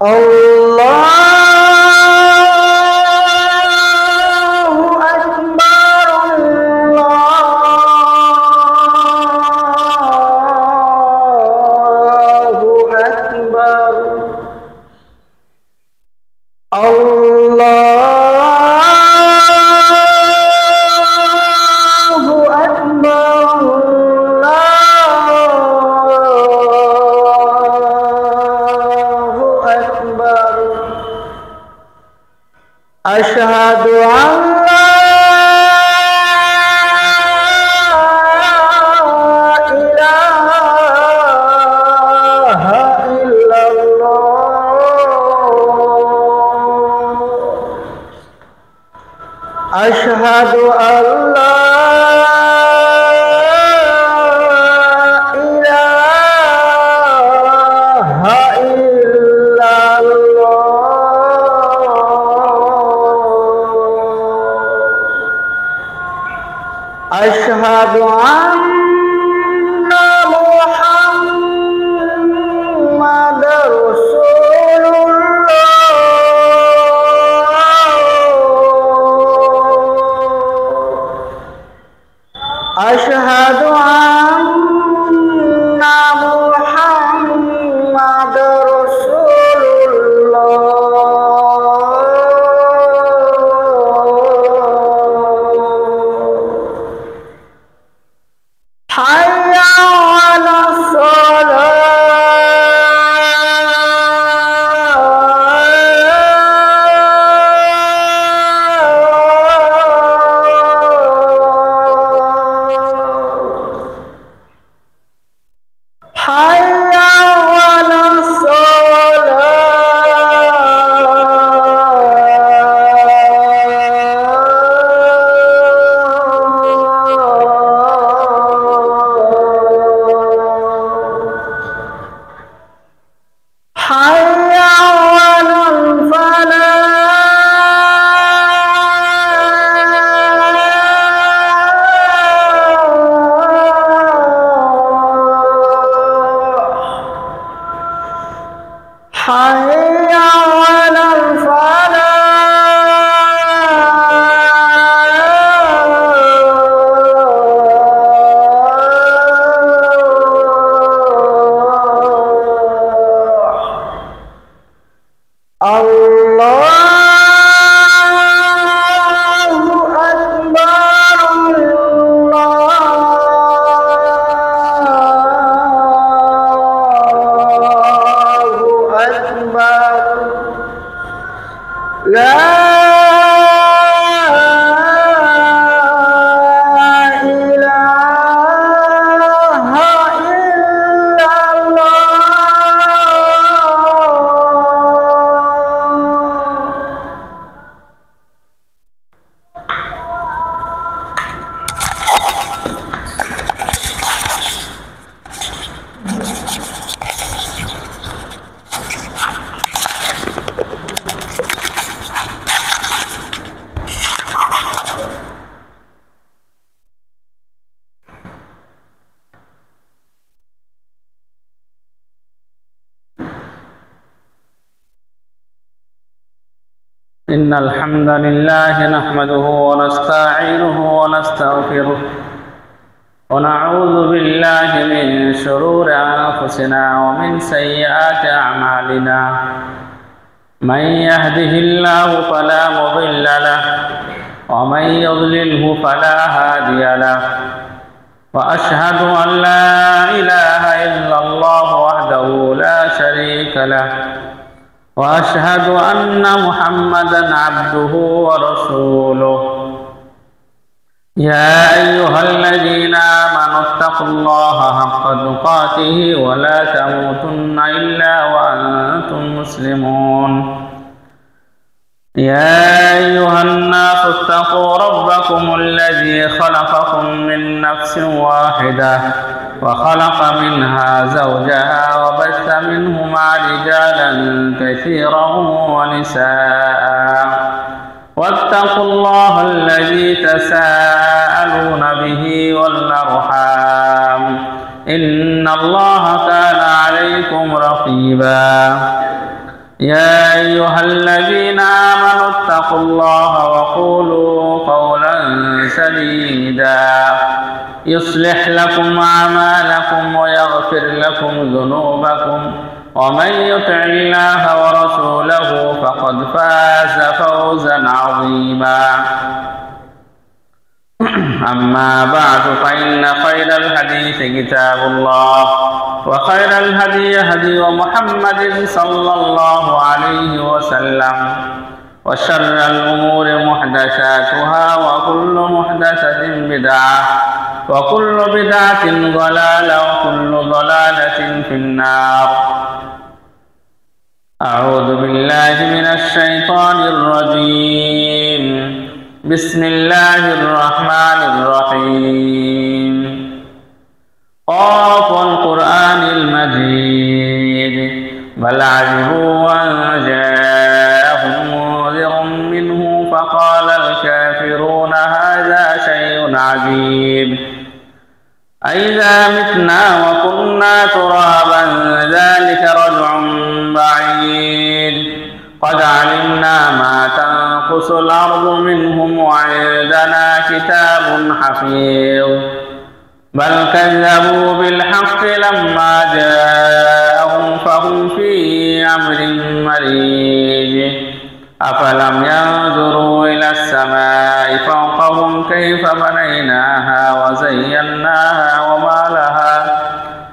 Allahu Akbar, Allahu Akbar, Allahu Akbar, Allahu Akbar. Asyhadu an la ilaha illallah. Asyhadu an la ilaha illallah. Asyhadu anna Muhammadar Rasulullah. Asyhadu anna Muhammadar Rasulullah. Hayya 'alas shalah. Hayya 'alas shalah. Hayya 'alal falah. Hayya 'alal falah. Allahu Akbar, Allahu Akbar. La ilaha إن الحمد لله نحمده ونستعينه ونستغفره ونعوذ بالله من شرور أنفسنا ومن سيئات أعمالنا. من يهده الله فلا مضل له ومن يضلله فلا هادي له. وأشهد أن لا إله إلا الله وحده لا شريك له. وأشهد أن محمدًا عبده ورسوله. يا أيها الذين آمنوا اتقوا الله حق تقاته ولا تموتن إلا وأنتم مسلمون. يا أيها الناس اتقوا ربكم الذي خلقكم من نفس واحدة وخلق منها زوجها وبث منهما رجالا كثيرا ونساء. واتقوا الله الذي تساءلون به والأرحام إن الله كان عليكم رقيبا. يا أيها الذين آمنوا اتقوا الله وقولوا قولا سديدا يصلح لكم أعمالكم ويغفر لكم ذنوبكم ومن يطع الله ورسوله فقد فاز فوزا عظيما أما بعد فإن خير الحديث كتاب الله وخير الهدي هدي محمد صلى الله عليه وسلم وشر الأمور محدثاتها وكل محدثة بدعة وكل بدعة ضلالة وكل ضلالة في النار. أعوذ بالله من الشيطان الرجيم. بسم الله الرحمن الرحيم. قاف القرآن المجيد بل عجبوا أن جاءهم منذر منه فقال الكافرون هذا شيء عجيب أئذا متنا وكنا ترابا ذلك رجع بعيد قد علمنا ما تنقص الأرض منهم وعندنا كتاب حفيظ بل كذبوا بالحق لما جاءهم فهم في أمر مريج أفلم ينظروا إلى السماء فوقهم كيف بنيناها وزيناها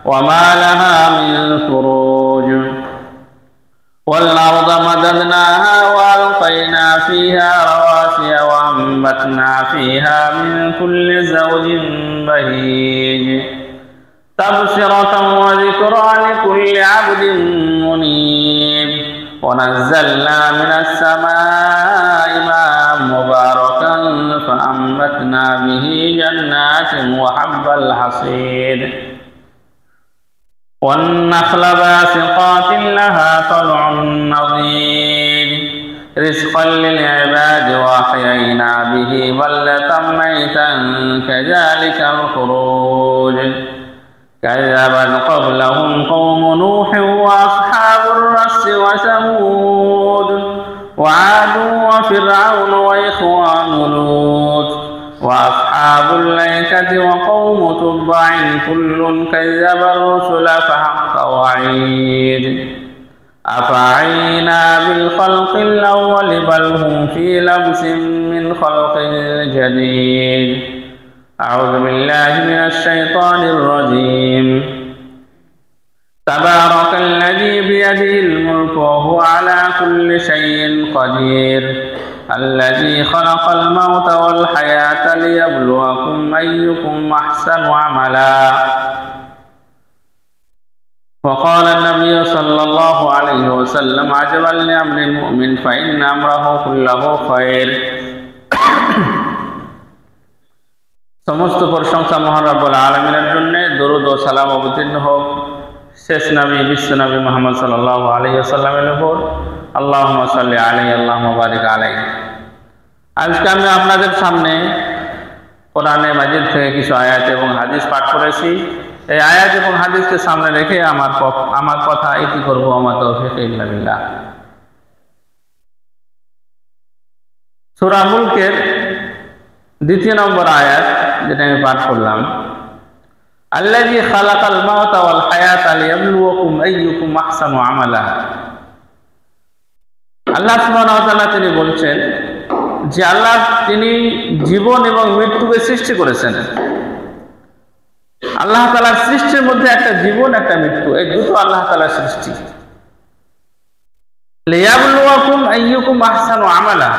وما لها من فروج والأرض مددناها وألقينا فيها رواسي وأنبتنا فيها من كل زوج بهيج تبصرة وذكرى لكل عبد منيب ونزلنا من السماء ماء مباركا فأنبتنا به جنات وحب الحصيد والنخل باسقات لها طلع نضيد رزقا للعباد وأحيينا به بلدة ميتا كذلك الخروج كذبت قبلهم قوم نوح وأصحاب الرس وثمود وعاد وفرعون وإخوان لوط وأصحاب الأيكة وقوم تبع كل كذب الرسل فحق وعيد أفعينا بالخلق الأول بل هم في لبس من خلق جديد. أعوذ بالله من الشيطان الرجيم. تبارك الذي بيده الملك وهو على كل شيء قدير الذي خلق الموت والحياة ليبلوكم أيكم أحسن عملا. وقال النبي صلى الله عليه وسلم عجبا لأمر المؤمن فإن أمره كله خير. সমস্ত প্রশংসা মহান রব্বুল আলামিনের জন্য দরুদ ও সালাম অবতীর্ণ হোক শেষ নবী বিশ্ব নবী মুহাম্মদ সাল্লাল্লাহু আলাইহি ওয়াসাল্লামের উপর। আল্লাহুম্মা সাল্লি আলাইহি আল্লাহুম্মা বারিক আলাইহি। আজকে আমি আপনাদের সামনে কোরআনে মাজিদ থেকে কিছু আয়াত এবং হাদিস পাঠ করেছি। এই আয়াত এবং হাদিসকে সামনে রেখে আমার কথা এটি করব আমার তৌফিক ইল্লা বিল্লাহ। সূরা মুলকের 2 নম্বর আয়াত যেটা আমি পাঠ করলাম, আল্লাযী খালাকাল মাউতা ওয়াল হায়াতা লিয়াবলুয়াকুম আইয়ুকুম আহসানু আমালা। আল্লাহ সুবহানাহু ওয়া তাআলা তিনি বলছেন যে আল্লাহ তিনি জীবন এবং মৃত্যুকে সৃষ্টি করেছেন। আল্লাহ তাআলার সৃষ্টির মধ্যে একটা জীবন একটা মৃত্যু, এই দুটো আল্লাহ তাআলার সৃষ্টি। লিয়াবলুয়াকুম আইয়ুকুম আহসানু আমালা,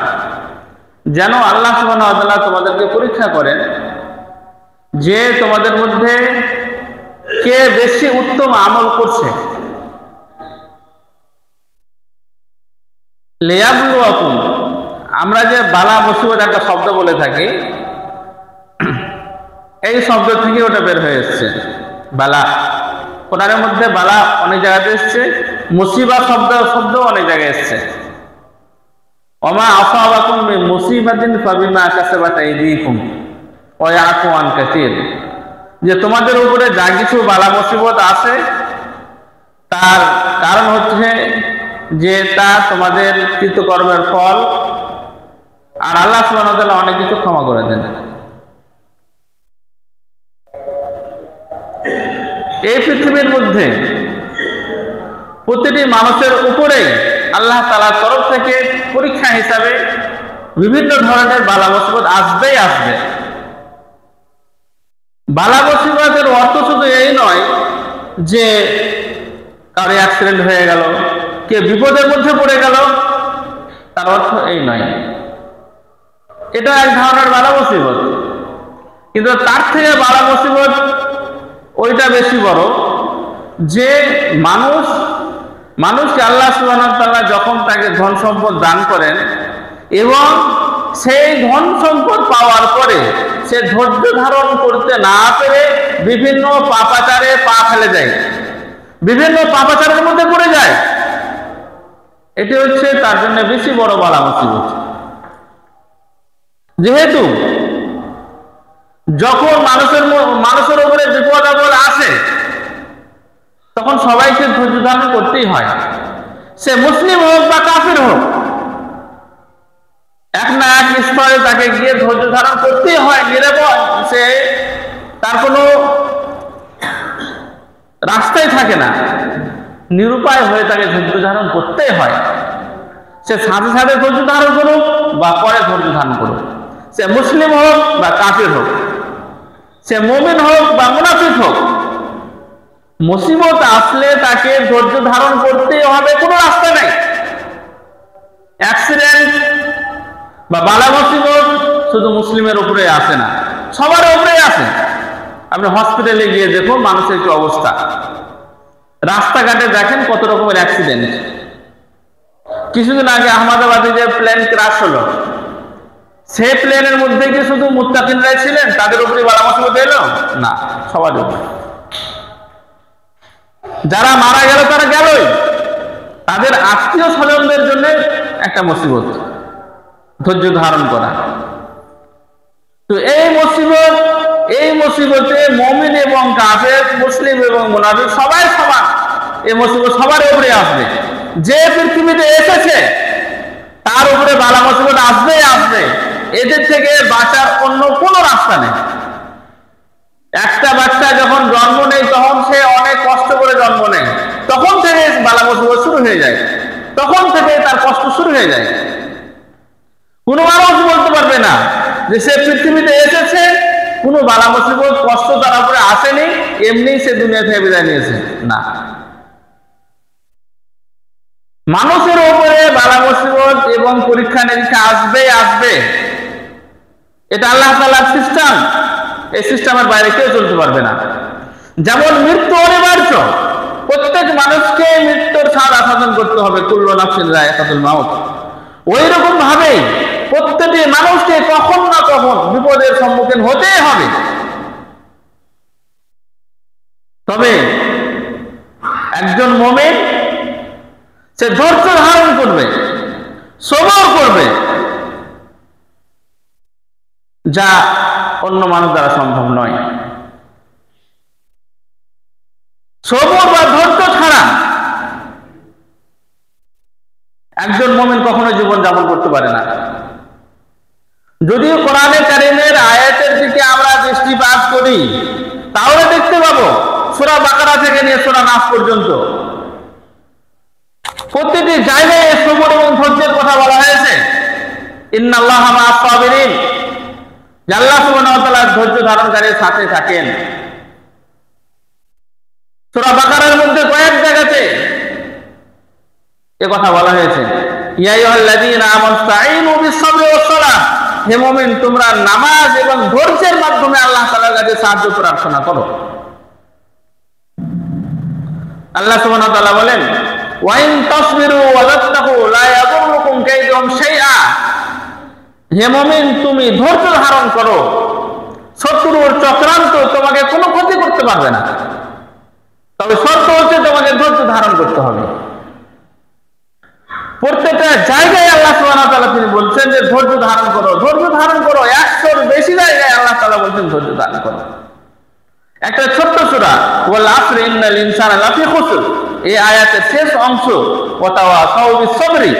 যেন আল্লাহ সুবহানাহু ওয়া তাআলা তোমাদেরকে পরীক্ষা করেন যে তোমাদের মধ্যে কে বেশি উত্তম আমল করছে। লিয়াবলুয়াকুম, আমরা যে বালা মুসিবত একটা শব্দ বলে থাকি, এই শব্দ থেকে ওটা বের হয়ে এসছে বালা। কোরআনের মধ্যে বালা অনেক জায়গাতে এসছে, মুসিবা শব্দ অনেক জায়গায় এসছে। ওমা আসাবাকুম মিন মুসিবাতিন ফাবিমা কাসাবাত আইদিকুম ওয়া ইয়াফু আন কাসীর, যে তোমাদের উপরে যা কিছু বালা মুসিবত আছে তার কারণ হচ্ছে যে তা তোমাদের কৃতকর্মের ফল, আর আল্লাহ সুবহানাহু ওয়া তাআলা অনেক কিছু ক্ষমা করে দেন। এই পৃথিবীর মধ্যে প্রতিটি মানুষের উপরেই আল্লাহ তাআলার তরফ থেকে পরীক্ষা হিসাবে বিভিন্ন ধরনের বালা মুসিবত আসবেই আসবে। বালা মুসিবতের অর্থ শুধু এই নয় যে কারো অ্যাক্সিডেন্ট হয়ে গেল, কে বিপদের মধ্যে পড়ে গেল, তার অর্থ এই নয়। এটা এক ধরনের বালা মুসিবত, কিন্তু তার থেকে বালা মুসিবত ওইটা বেশি বড় যে মানুষকে আল্লাহ সুবহানাহু ওয়া তাআলা যখন তাকে ধন সম্পদ দান করেন এবং সেই ধন সম্পদ পাওয়ার পরে সে ধৈর্য ধারণ করতে না পেরে বিভিন্ন পাপাচারে পা ফেলে যায়, বিভিন্ন পাপাচারের মধ্যে পড়ে যায়, এটি হচ্ছে তার জন্য বেশি বড় বালা মুসিবত। যেহেতু যখন মানুষের উপরে বিপদ আপদ আসে তখন সবাইকে ধৈর্য ধারণ করতেই হয়, সে মুসলিম হোক বা কাফির হোক, এক না এক স্তরে তাকে গিয়ে ধৈর্য ধারণ করতেই হয়। নিরাপদ সে তার কোনো রাস্তাই থাকে না, নিরুপায় হয়ে তাকে ধৈর্য ধারণ করতেই হয়। সে সাথে সাথে ধৈর্য ধারণ করুক বা পরে ধৈর্য ধারণ করুক, সে মুসলিম হোক বা কাফির হোক, সে মুমিন হোক বা মুনাফিক হোক, মুসিবত আসলে তাকে ধৈর্য ধারণ করতেই হবে, কোনো রাস্তা নেই। অ্যাক্সিডেন্ট বা বালা মুসিবত শুধু মুসলিমের উপরে আসে না, সবার উপরে আসে। আপনি হসপিটালে গিয়ে দেখুন মানুষের কি অবস্থা, রাস্তাঘাটে দেখেন কত রকমের অ্যাক্সিডেন্ট। কিছুদিন আগে আহমেদাবাদে যে প্লেন ক্রাশ হলো, সেই প্লেনের মধ্যে কি শুধু মুত্তাকিনরাই ছিলেন, তাদের উপরে বালা মুসিবত এলো? না, সবার উপরে। যারা মারা গেল তারা গেলই, তাদের আত্মীয় স্বজনদের জন্য একটা মুসিবত, ধৈর্য ধারণ করা। তো এই মুসিবতে মুমিন এবং কাফের, মুসলিম এবং মুনাফিক সবাই সমান। এই মুসিবত সবার উপরে আসবে। যে পৃথিবীতে এসেছে তার উপরে বালা মুসিবত আসবেই আসবে, এদের থেকে বাঁচার অন্য কোনো রাস্তা নেই। একটা বাচ্চা যখন জন্ম নেয় তখন সে অনেক কষ্ট করে জন্ম নেয়, তখন থেকে বালা মুসিবত শুরু হয়ে যায়, তখন থেকে তার কষ্ট শুরু হয়ে যায়। কোনো মানুষ বলতে পারবে না যে সে পৃথিবীতে এসেছে কোনো বালা মুসিবত কষ্ট তার উপরে আসেনি, এমনি সে দুনিয়া থেকে বিদায় নিয়েছে, না। মানুষের উপরে বালা মুসিবত এবং পরীক্ষা নিরীক্ষা আসবেই আসবে, এটা আল্লাহ তাআলার সিস্টেম। এই সিস্টেমের বাইরে কেউ চলতে পারবে না। যেমন মৃত্যু অনিবার্য, প্রত্যেক মানুষকে মৃত্যুর স্বাদ আস্বাদন করতে হবে, কুল্লু নাফসিন যায়িকাতুল মাউত। ওই রকম ভাবে প্রত্যেকটি মানুষকে কখন না কখন বিপদের সম্মুখীন হতেই হবে। তবে একজন মুমিন সে ধৈর্য ধারণ করবে, সবর করবে, যা অন্য মানুষ দ্বারা সম্ভব নয়। সবর বা ধৈর্য ছাড়া একজন মুমিন কখনো জীবন যাপন করতে পারে না। যদিও কোরআনে কারীমের আয়াতের দিকে আমরা দৃষ্টিপাত করি তাহলে দেখতে পাবো সূরা বাকারা থেকে নিয়ে সূরা নাস পর্যন্ত প্রতিটি জায়গায় সবর এবং ধৈর্যের কথা বলা হয়েছে। ইন্নাল্লাহা মা'আস সাবিরিন, আল্লাহ সুবহানাহু ওয়া তাআলা ধৈর্য ধারণকারীর সাথে থাকেন। সূরা বাকারার মধ্যে কয়েক জায়গাতে এ কথা বলা হয়েছে, ইয়া আইয়ুহাল্লাযীনা আমানু ইসতাঈনু বিস-সাবরি ওয়াস-সালাহ, হে মুমিন তোমরা নামাজ এবং ধৈর্যের মাধ্যমে আল্লাহ তাআলার কাছে সাহায্য প্রার্থনা করো। আল্লাহ সুবহানাহু ওয়া তাআলা বলেন, ওয়া ইন তাসবিরু ওয়া তাত্তাকু লা ইয়াদুররুকুম কাইদুহুম শাইআ, হে মুমিন তুমি ধৈর্য ধারণ করো, শত্রুর চক্রান্ত তোমাকে কোনো ক্ষতি করতে পারবে না। তবে শর্ত হচ্ছে তোমাকে ধৈর্য ধারণ করতে হবে। প্রত্যেকটা জায়গায় আল্লাহ সুবহানাহু ওয়া তাআলা তিনি বলছেন যে ধৈর্য ধারণ করো, ধৈর্য ধারণ করো। 100-র বেশি জায়গায় আল্লাহ তাআলা বলছেন ধৈর্য ধারণ করো। একটা ছোট্ট সূরা ওয়াল আসরি ইন্নাল ইনসানা লাফি খুসর, এই আয়াতের শেষ অংশ ওয়াতাওয়াসাউ বিস-সাবরি।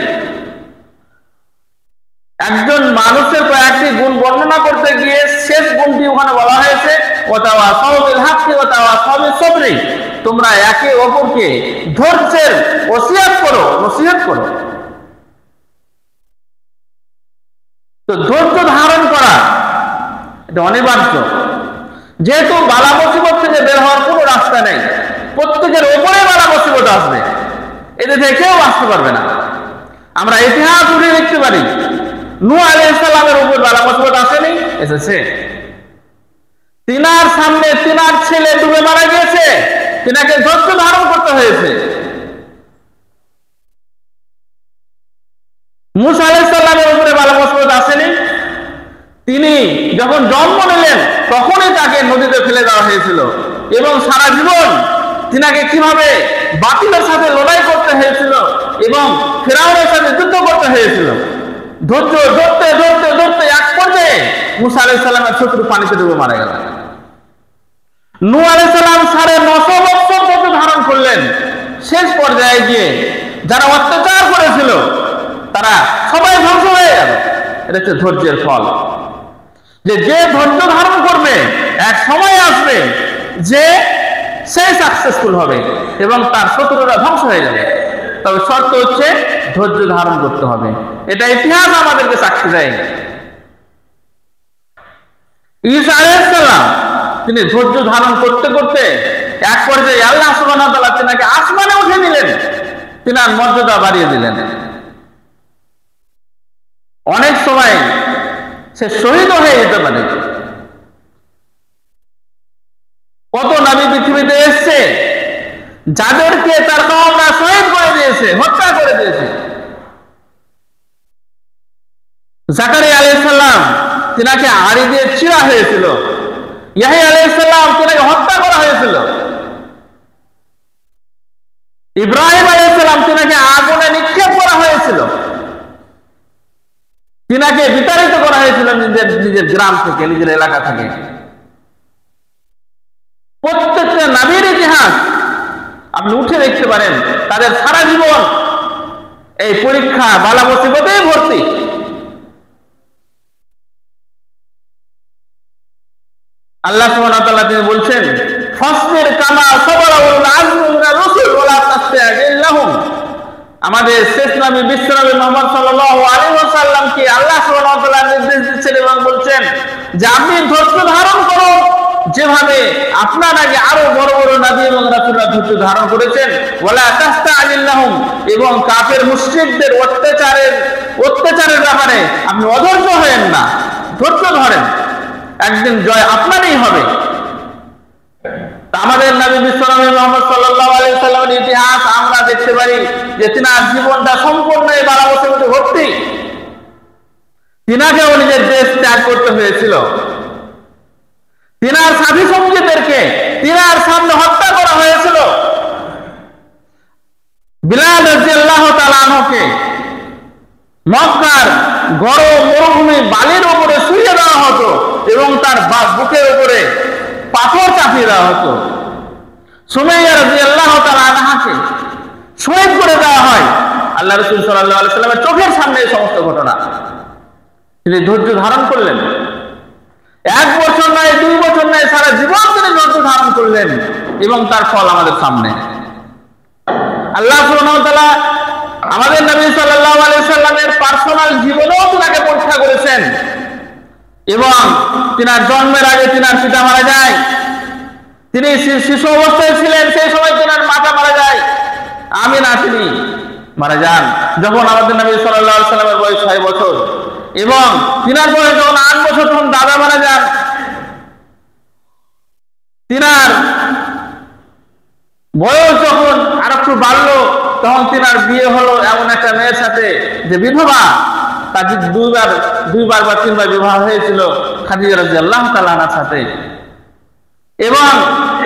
একজন মানুষের কয়েকটি গুণ বর্ণনা করতে গিয়ে শেষ গুণটি ওখানে বলা হয়েছে ওয়াতাওয়াসাউ বিল হাক্কি ওয়াতাওয়াসাউ বিস-সাবরি, তোমরা একে অপরকে ধৈর্যের ওসিয়ত করো, নসিহত করো। তো ধৈর্য ধারণ করা এটা অনিবার্য, যেহেতু বালা মুসিবত থেকে বের হওয়ার কোনো রাস্তা নেই, প্রত্যেকের ওপরে বালা মুসিবত আসবে, এদের থেকে কেউ আসতে পারবে না। আমরা ইতিহাস উঠে দেখতে পারি, নূহ আলাইহিস সালামের উপর বালা মুসিবত আসেনি, এসেছে। তিনার সামনে তিনার ছেলে ডুবে মারা গিয়েছে, তিনাকে ধৈর্য ধারণ করতে হয়েছে। মূসা আলাইহিস সালামের উপরে বালা মুসিবত আসেনি, তিনি যখন জন্ম নিলেন তখনই তাকে নদীতে ফেলে দেওয়া হয়েছিল, এবং সারা জীবন তিনাকে কিভাবে বাতিলের সাথে লড়াই করতে হয়েছিল এবং ফিরআউনের সাথে যুদ্ধ করতে হয়েছিল। ধৈর্য ধরতে ধরতে ধরতে এক পর্যায়ে মূসা আলাইহিস সালামের শত্রু পানিতে ডুবে মারা গেল। নূহ আলাইহিস সালাম 950 বছর ধৈর্য ধারণ করলেন, শেষ পর্যায়ে গিয়ে যারা অত্যাচার করেছিল তারা সবাই ধ্বংস হয়ে গেল। এটা হচ্ছে ধৈর্যের ফল, যে ধৈর্য ধারণ করবে এক সময় আসবে যে সে সাকসেসফুল হবে এবং তার শত্রুরা ধ্বংস হয়ে যাবে। তবে শর্ত হচ্ছে ধৈর্য ধারণ করতে হবে। এটা ইতিহাস আমাদেরকে সাক্ষী দেয়। ঈসা আলাইহিস সালাম তিনি ধৈর্য ধারণ করতে করতে এক পর্যায়ে আল্লাহ সুবহানাহু ওয়া তাআলা তিনাকে আসমানে উঠে নিলেন, তিনার মর্যাদা বাড়িয়ে দিলেন। অনেক সময় সে শহীদ হয়ে যেতে পারে। কত নবী পৃথিবীতে এসেছে যাদেরকে তার কওমরা শহীদ করে দিয়েছে, হত্যা করে দিয়েছে। জাকারিয়া আলাইহিস সালাম তিনাকে আড়ি দিয়ে চিরা হয়েছিল, ইয়াহইয়া আলাইহিস সালাম তিনাকে হত্যা করা হয়েছিল, ইব্রাহিম আলাইহিস সালাম তিনাকে আগুনে নিক্ষেপ করা হয়েছিল, তিনাকে বিতাড়িত করা হয়েছিল নিজের গ্রাম থেকে, নিজের এলাকা থেকে। প্রত্যেকটা নবীর ইতিহাস আপনি উঠে দেখতে পারেন, তাদের সারা জীবন এই পরীক্ষা বালা মুসিবতেই ভর্তি। আল্লাহ সুবহানাহু ওয়া তাআলা তিনি বলছেন, ফাসবির কামা সাবারা উলুল আযমি মিনার রাসূল ওয়া লা তাসতা'জিল লাহুম। আমাদের শেষ নবী বিশ্বনবী মুহাম্মদ সাল্লাল্লাহু আলাইহি ওয়াসাল্লামকে আল্লাহ সুবহানাহু ওয়া তাআলা নির্দেশ দিচ্ছেন এবং বলছেন যে আপনি ধৈর্য ধারণ করুন, যেভাবে আপনার আগে আরো বড় বড় নবী এবং রাসূলরা ধৈর্য ধারণ করেছেন। ওয়া লা তাসতা'জিল লাহুম, এবং কাফের মুশরিকদের অত্যাচারের ব্যাপারে আপনি অধৈর্য হবেন না, ধৈর্য ধরেন, একদিন জয় আপনারই হবে। আমাদের নবী বিশ্বনবী মুহাম্মদ সাল্লাল্লাহু আলাইহি ওয়াসাল্লামের ইতিহাস আমরা দেখতে পারি যে তিনার জীবনটা সম্পূর্ণ এই বালা মুসিবতে ভর্তি। তিনাকেও নিজের দেশ ত্যাগ করতে হয়েছিল, তিনার সাথী সঙ্গীদেরকে তিনার সামনে হত্যা করা হয়েছিল। বিলাল রাদিয়াল্লাহু তাআলা আনহুকে মক্কার গরম মরুভূমি বালির উপরে শুইয়ে দেওয়া হতো এবং তার বুকের উপরে পাথর চাপিয়ে দেওয়া হতো। সুমাইয়া রাদিয়াল্লাহু তাআলা আনহাকে শহীদ করে দেওয়া হয়। আল্লাহ রাসূল সাল্লাল্লাহু আলাইহি ওয়াসাল্লামের চোখের সামনে এই সমস্ত ঘটনা। তিনি ধৈর্য ধারণ করলেন, 1 বছর নয়, 2 বছর নয়, সারা জীবন তিনি ধৈর্য ধারণ করলেন এবং তার ফল আমাদের সামনে। আল্লাহ সুবহানাহু ওয়া তাআলা আমাদের নবী সাল্লাল্লাহু আলাইহি ওয়াসাল্লামের পার্সোনাল জীবনেও তিনাকে পরীক্ষা করেছেন এবং তিনার জন্মের আগে তিনার পিতা মারা যায়, তিনি শিশু অবস্থায় ছিলেন, সেই সময় তিনার মাতা মারা যায়, আমিনা তিনি মারা যান যখন আমাদের নবী সাল্লাল্লাহু আলাইহি ওয়াসাল্লামের বয়স 6 বছর, এবং তিনার বয়স যখন 8 বছর তখন দাদা মারা যান। তিনার বয়স যখন আর একটু বাড়লো তখন তিনার বিয়ে হলো এমন একটা মেয়ের সাথে যে বিধবা, তার দুইবার বা 3বার বিবাহ হয়েছিল খাদিজা রাদিয়াল্লাহু তাআলা আনহার সাথে। এবং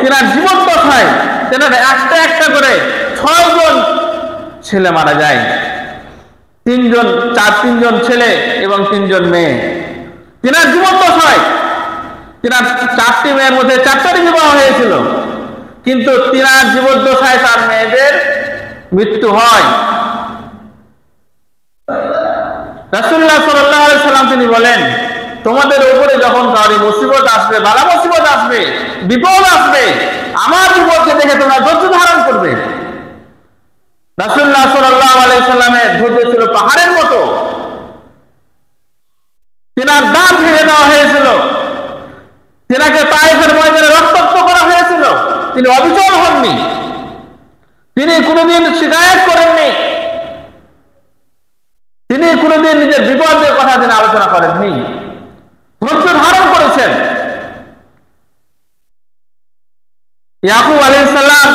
তিনার জীবন দশায় তিনার একটা একটা করে 6 জন ছেলে মারা যায়, 3 জন ছেলে এবং 3 জন মেয়ে। তিনার জীবন দশায় তিনার 4টি মেয়ের মধ্যে 4টারই বিবাহ হয়েছিল। কিন্তু তিনার জীবদ্দশায় তার মেয়েদের মৃত্যু হয়। রাসূলুল্লাহ সাল্লাল্লাহু আলাইহি সাল্লাম তিনি বলেন, তোমাদের উপরে যখন কারো মুসিবত আসবে, বালা মুসিবত আসবে, বিপদ আসবে, আমার বিপদকে দেখে তোমরা ধৈর্য ধারণ করবে। রাসূলুল্লাহ সাল্লাল্লাহু আলাইহি সাল্লামের ধৈর্য ছিল পাহাড়ের মতো। তিনার দাঁত ভেঙে দেওয়া হয়েছিল, তিনাকে তায়েফের ময়দানে রক্তাক্ত করা হয়েছিল, তিনি অবিচল হননি, তিনি কোনোদিন শিকায়ত করেননি, তিনি কোনোদিন নিজের বিপদের কথা তিনি আলোচনা করেননি, ধৈর্য ধারণ করেছেন। ইয়াকুব আলাইহিস সালাম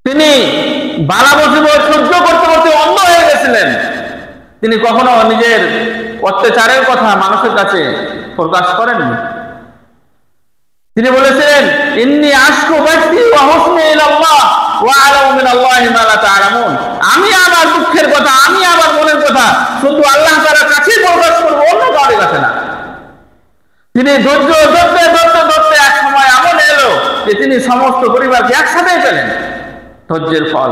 তিনি বালা মুসিবত সহ্য করতে করতে অন্ধ হয়ে গেছিলেন। তিনি কখনো নিজের অত্যাচারের কথা মানুষের কাছে প্রকাশ করেননি। তিনি বলেছিলেন, ইন্নী আশকু বাসি ওয়া হুসনি ইলাল্লাহ ওয়া আলামু মিনাল্লাহি মা লা তা'লামুন। আমি আমার দুঃখের কথা, আমি আমার মনের কথা শুধু আল্লাহ তাআলার কাছেই প্রকাশ করব, অন্য কারোর কাছে না। তিনি ধৈর্য ধরতে ধরতে ধরতে এক সময় এমন এলো যে তিনি সমস্ত পরিবারকে একসাথে পেলেন। ধৈর্যের ফল।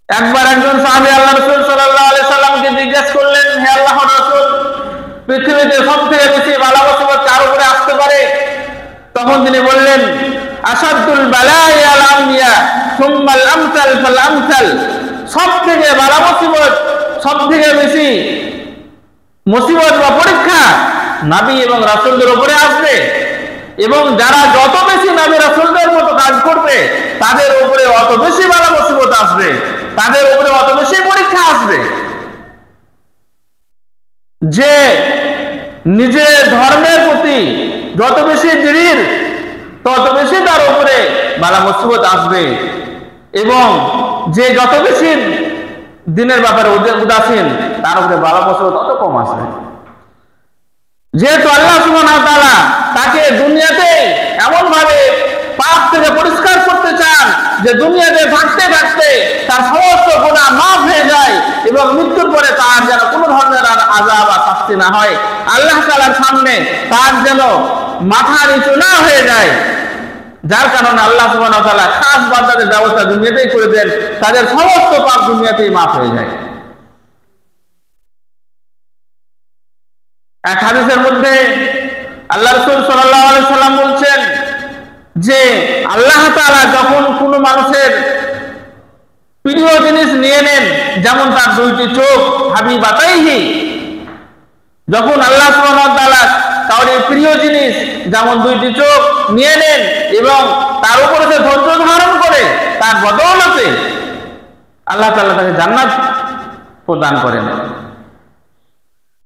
একবার একজন সাহাবী আল্লাহ রাসূল সাল্লাল্লাহু আলাইহি সাল্লামকে জিজ্ঞাসা করলেন, হে আল্লাহর রাসূল, পৃথিবীতে সবথেকে বেশি বালা মুসিবত কার উপরে আসতে পারে? তখন তিনি বললেন, আসাদুল বালাই আল আমবিয়া সুম্মাল আমসাল ফাল আমসাল। সবথেকে বালা মুসিবত, সবথেকে বেশি মুসিবত বা পরীক্ষা নবী এবং রাসূলদের উপরে আসবে, এবং যারা যত বেশি নবী রাসূলদের মতো কাজ করবে তাদের উপরে অত বেশি বালা মুসিবত আসবে, তাদের উপরে অত বেশি পরীক্ষা আসবে। যে নিজের ধর্মের প্রতি যত বেশি দৃঢ় তত বেশি তার উপরে বালা মুসিবত আসবে, এবং যে যত বেশি দিনের ব্যাপারে উদাসীন তার উপরে বালা মুসিবত তত কম আসবে। যেহেতু আল্লাহ সুবহানাহু ওয়া তাআলা তাকে দুনিয়াতে এমন ভাবে পাপ থেকে পরিষ্কার করতে চান যে দুনিয়াতে থাকতে থাকতে তার সমস্ত গুনাহ মাফ হয়ে যায়, এবং মৃত্যুর পরে তার যেন কোনো ধরনের আর আযাব বা শাস্তি না হয়, আল্লাহ তাআলার সামনে তার যেন মাথা নিচু না হয়ে যায়, যার কারণে আল্লাহ সুবহানাহু ওয়া তাআলা খাস বান্দাদের ব্যবস্থা দুনিয়াতেই করে দেন, তাদের সমস্ত পাপ দুনিয়াতেই মাফ হয়ে যায়। এক হাদিসের মধ্যে আল্লাহ রাসূল সাল্লাল্লাহু আলাইহি সাল্লাম বলছেন যে আল্লাহ তাআলা যখন কোনো মানুষের প্রিয় জিনিস নিয়ে নেন, যেমন তার দুইটি চোখ, হাবিবাতাইহি, যখন আল্লাহ সুবহানাহু ওয়া তাআলা কাউর প্রিয় জিনিস যেমন দুইটি চোখ নিয়ে নেন এবং তার উপরে সে ধৈর্য ধারণ করে, তার বদৌলতে আল্লাহ তাআলা তাকে জান্নাত প্রদান করেন।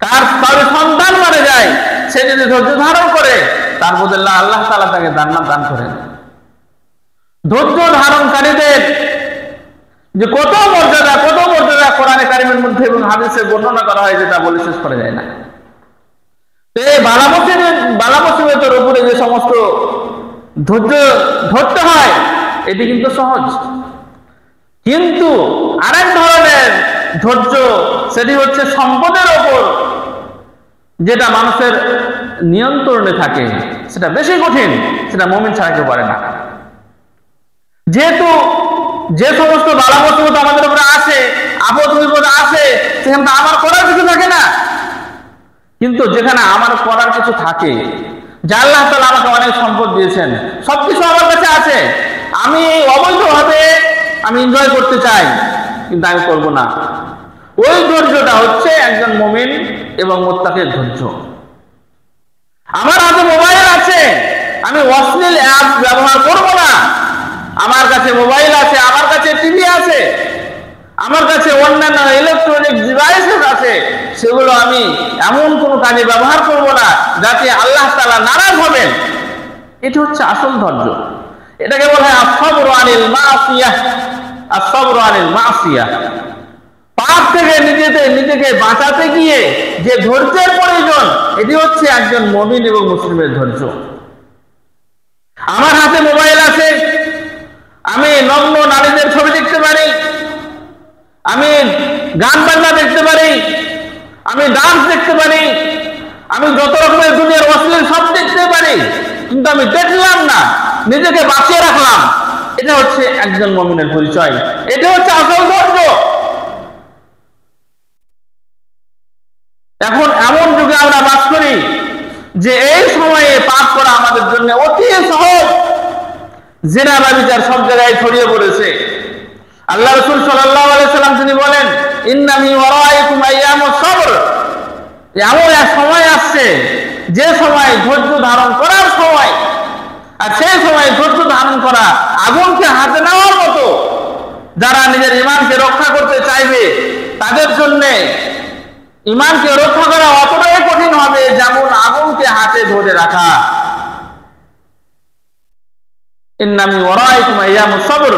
তার সন্তান মারা যায়, সে যদি ধৈর্য ধারণ করে তার বদলে আল্লাহ তাআলা তাকে জান্নাত দান করেন। ধৈর্য ধারণকারীদের যে কত মর্যাদা কোরআনে কারিমের মধ্যে এবং হাদিসে বর্ণনা করা হয়, যেটা বলে শেষ করা যায় না। এই বালা মুসিবতের উপরে যে সমস্ত ধৈর্য ধরতে হয় এটি কিন্তু সহজ, কিন্তু আরেক ধরনের ধৈর্য, সেটি হচ্ছে সম্পদের ওপর, যেটা মানুষের নিয়ন্ত্রণে থাকে, সেটা বেশি কঠিন, সেটা মুমিন ছাড়া কেউ পারে না। যেহেতু যে সমস্ত বালা মুসিবত আমাদের উপরে আসে, আপদ বিপদ আসে, সেখানে তো আমার করার কিছু থাকে না, কিন্তু যেখানে আমার করার কিছু থাকে, যে আল্লাহ তাআলা আমাকে অনেক সম্পদ দিয়েছেন, সবকিছু আমার কাছে আছে, আমি অবৈধভাবে আমি এনজয় করতে চাই কিন্তু আমি করব না, ওই ধৈর্যটা হচ্ছে একজন মুমিন এবং মুত্তাকির ধৈর্য। আমার হাতে মোবাইল আছে, আমি অশ্লীল অ্যাপ ব্যবহার করব না, আমার কাছে মোবাইল আছে, আমার কাছে টিভি আছে, আমার কাছে অন্যান্য ইলেকট্রনিক ডিভাইসেস আছে, সেগুলো আমি এমন কোনো কাজে ব্যবহার করব না যাতে আল্লাহ তাআলা নারাজ হবেন। এটা হচ্ছে আসল ধৈর্য। এটাকে বলা হয় আস-সাবরু আনিল মাসিয়াহ, আস-সাবরু আনিল মাসিয়াহ। পাপ থেকে নিজেকে বাঁচাতে গিয়ে যে ধৈর্যের প্রয়োজন, এটি হচ্ছে একজন মুমিন এবং মুসলিমের ধৈর্য। আমার হাতে মোবাইল আছে, আমি নগ্ন নারীদের ছবি দেখতে পারি, আমি গান বাজনা দেখতে পারি, আমি ডান্স দেখতে পারি, আমি যত রকমের দুনিয়ার অশ্লীল সব দেখতে পারি, কিন্তু আমি দেখলাম না, নিজেকে বাঁচিয়ে রাখলাম। এটা হচ্ছে একজন মুমিনের পরিচয়, এটা হচ্ছে আসল ধৈর্য। এখন এমন যুগে আমরা বাস করি যে এই সময়ে পাপ করা আমাদের জন্য অতি সহজ। জিনা ব্যভিচার সব জায়গায় ছড়িয়ে পড়েছে। আল্লাহ রাসূল সাল্লাল্লাহু আলাইহি সাল্লাম তিনি বলেন, ইন্না মিন ওয়ারাইকুম আইয়ামুস সবর, এমন এক সময় আসছে যে সময় ধৈর্য ধারণ করার সময়, আর সেই সময় ধৈর্য ধারণ করা আগুনকে হাতে নেওয়ার মতো। যারা নিজের ঈমানকে রক্ষা করতে চাইবে তাদের জন্য ঈমানকে রক্ষা করা অতটাই কঠিন হবে যেমন আগুনকে হাতে ধরে রাখা। ইন্না মিন ওয়ারাইকুম আইয়ামুস সবর,